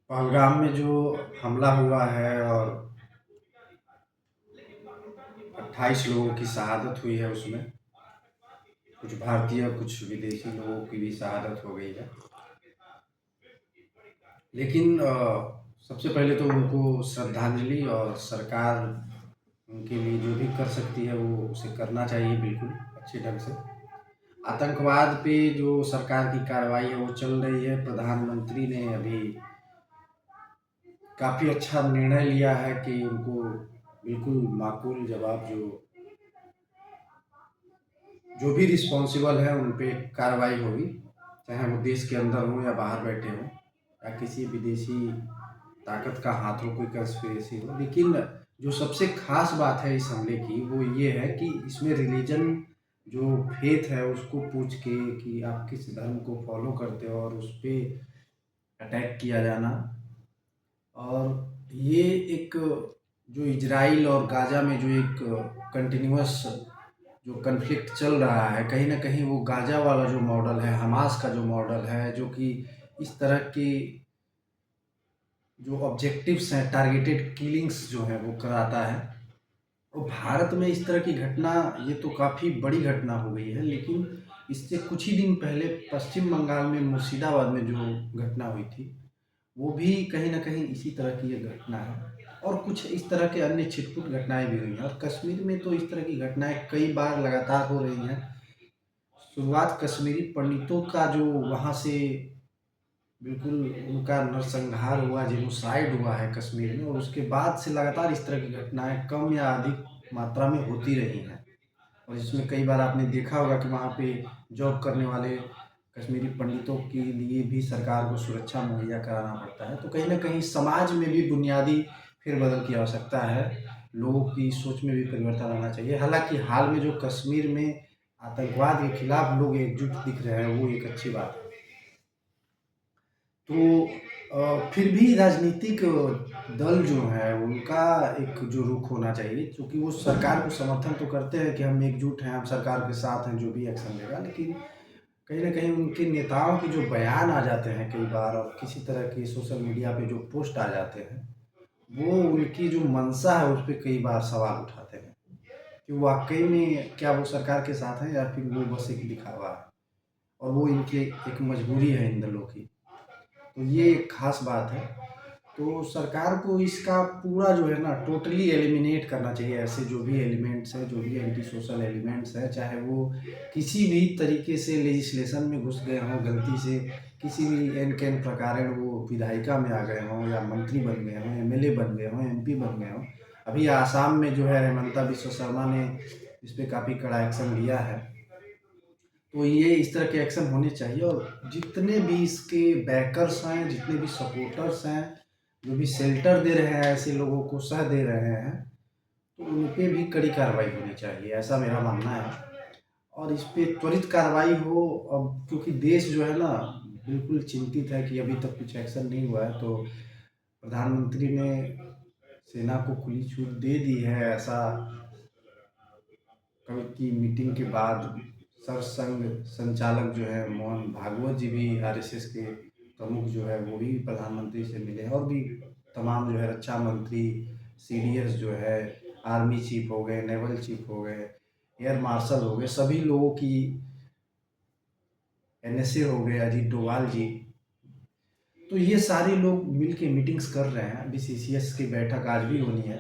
पहलगाम में जो हमला हुआ है और 28 लोगों की शहादत हुई है, उसमें कुछ भारतीय कुछ विदेशी लोगों की भी शहादत हो गई है। लेकिन सबसे पहले तो उनको श्रद्धांजलि, और सरकार उनके लिए जो भी कर सकती है वो उसे करना चाहिए बिल्कुल अच्छे ढंग से। आतंकवाद पे जो सरकार की कार्रवाई है वो चल रही है। प्रधानमंत्री ने अभी काफ़ी अच्छा निर्णय लिया है कि उनको बिल्कुल माकूल जवाब, जो भी रिस्पॉन्सिबल है उन पे कार्रवाई होगी, चाहे वो देश के अंदर हो या बाहर बैठे हों या किसी विदेशी ताकत का हाथ हो, कोई कंस्पिरेसी हो। लेकिन जो सबसे खास बात है इस हमले की वो ये है कि इसमें रिलीजन, जो फेथ है, उसको पूछ के कि आप किस धर्म को फॉलो करते हो और उस पर अटैक किया जाना। और ये एक जो इजराइल और गाज़ा में जो एक कंटिन्यूअस जो कन्फ्लिक्ट चल रहा है, कहीं ना कहीं वो गाज़ा वाला जो मॉडल है, हमास का जो मॉडल है, जो कि इस तरह की जो ऑब्जेक्टिव्स हैं, टारगेटेड किलिंग्स जो हैं वो कराता है। और भारत में इस तरह की घटना, ये तो काफ़ी बड़ी घटना हो गई है, लेकिन इससे कुछ ही दिन पहले पश्चिम बंगाल में मुर्शिदाबाद में जो घटना हुई थी, वो भी कहीं न कहीं इसी तरह की एक घटना है। और कुछ इस तरह के अन्य छिटपुट घटनाएँ भी हुई हैं, और कश्मीर में तो इस तरह की घटनाएँ कई बार लगातार हो रही हैं। शुरुआत कश्मीरी पंडितों का जो वहाँ से बिल्कुल उनका नरसंहार हुआ, जेनोसाइड हुआ है कश्मीर में, और उसके बाद से लगातार इस तरह की घटनाएँ कम या अधिक मात्रा में होती रही हैं। और इसमें कई बार आपने देखा होगा कि वहाँ पे जॉब करने वाले कश्मीरी पंडितों के लिए भी सरकार को सुरक्षा मुहैया कराना पड़ता है। तो कहीं न कहीं समाज में भी बुनियादी फेरबदल की आवश्यकता है। लोगों की सोच में भी परिवर्तन आना चाहिए। हालाँकि हाल में जो कश्मीर में आतंकवाद के खिलाफ लोग एकजुट दिख रहे हैं, वो एक अच्छी बात है। तो फिर भी राजनीतिक दल जो है उनका एक जो रुख होना चाहिए, क्योंकि वो सरकार को समर्थन तो करते हैं कि हम एकजुट हैं, हम सरकार के साथ हैं, जो भी एक्शन लेगा। लेकिन कहीं न कहीं उनके नेताओं के जो बयान आ जाते हैं कई बार, और किसी तरह के सोशल मीडिया पे जो पोस्ट आ जाते हैं, वो उनकी जो मंशा है उस पे कई बार सवाल उठाते हैं कि वाक़ई में क्या वो सरकार के साथ हैं, या फिर वो बस एक दिखावा है, और वो इनकी एक मजबूरी है इन दलों की। तो ये एक ख़ास बात है। तो सरकार को इसका पूरा जो है ना टोटली एलिमिनेट करना चाहिए। ऐसे जो भी एलिमेंट्स हैं, जो भी एंटी सोशल एलिमेंट्स हैं, चाहे वो किसी भी तरीके से लेजिस्लेशन में घुस गए हों, गलती से किसी भी एन-कैन प्रकारेण वो विधायिका में आ गए हों, या मंत्री बन गए हों, एमएलए बन गए हों, एमपी बन गए हों। अभी आसाम में जो है हेमंता बिश्व शर्मा ने इस पे काफ़ी कड़ा एक्शन लिया है। तो ये इस तरह के एक्शन होने चाहिए, और जितने भी इसके बैकर्स हैं, जितने भी सपोर्टर्स हैं, जो भी शेल्टर दे रहे हैं, ऐसे लोगों को सह दे रहे हैं, तो उन पे भी कड़ी कार्रवाई होनी चाहिए, ऐसा मेरा मानना है। और इस पे त्वरित कार्रवाई हो। अब क्योंकि देश जो है ना बिल्कुल चिंतित है कि अभी तक कुछ एक्शन नहीं हुआ है, तो प्रधानमंत्री ने सेना को खुली छूट दे दी है, ऐसा कल की मीटिंग के बाद सरसंघ संचालक जो है मोहन भागवत जी भी, आरएसएस के प्रमुख जो है वो भी प्रधानमंत्री से मिले हैं, और भी तमाम जो है रक्षा मंत्री, सीडीएस जो है, आर्मी चीफ हो गए, नेवल चीफ हो गए, एयर मार्शल हो गए, सभी लोगों की, एनएसए हो गए, अजीत डोभाल जी, तो ये सारे लोग मिल के मीटिंग्स कर रहे हैं। अभी सीसीएस की बैठक आज भी होनी है,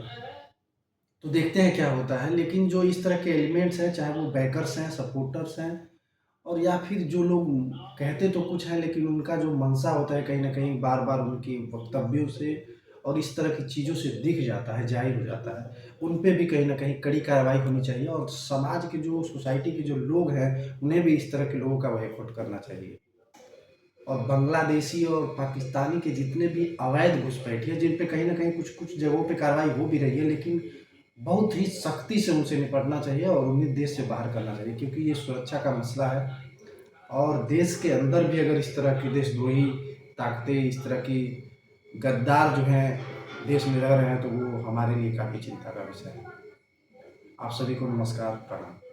तो देखते हैं क्या होता है। लेकिन जो इस तरह के एलिमेंट्स हैं, चाहे वो बैकर्स हैं, सपोर्टर्स हैं, और या फिर जो लोग कहते तो कुछ हैं लेकिन उनका जो मंशा होता है कहीं न कहीं बार-बार उनके वक्तव्यों से और इस तरह की चीज़ों से दिख जाता है, ज़ाहिर हो जाता है। उन पे भी कहीं न कहीं कड़ी कार्रवाई होनी चाहिए, और समाज के जो सोसाइटी के जो लोग हैं, उन्हें भी इस तरह के लोगों का बॉयकॉट करना चाहिए। और बांग्लादेशी और पाकिस्तानी के जितने भी अवैध घुसपैठिए, जिन पे कहीं न कहीं कुछ-कुछ जगहों पे कार्रवाई हो भी रही है, लेकिन बहुत ही सख्ती से उनसे निपटना चाहिए और उन्हें देश से बाहर करना चाहिए, क्योंकि ये सुरक्षा का मसला है। और देश के अंदर भी अगर इस तरह की देशद्रोही ताकतें, इस तरह की गद्दार जो हैं देश में रह रहे हैं, तो वो हमारे लिए काफ़ी चिंता का विषय है। आप सभी को नमस्कार, प्रणाम।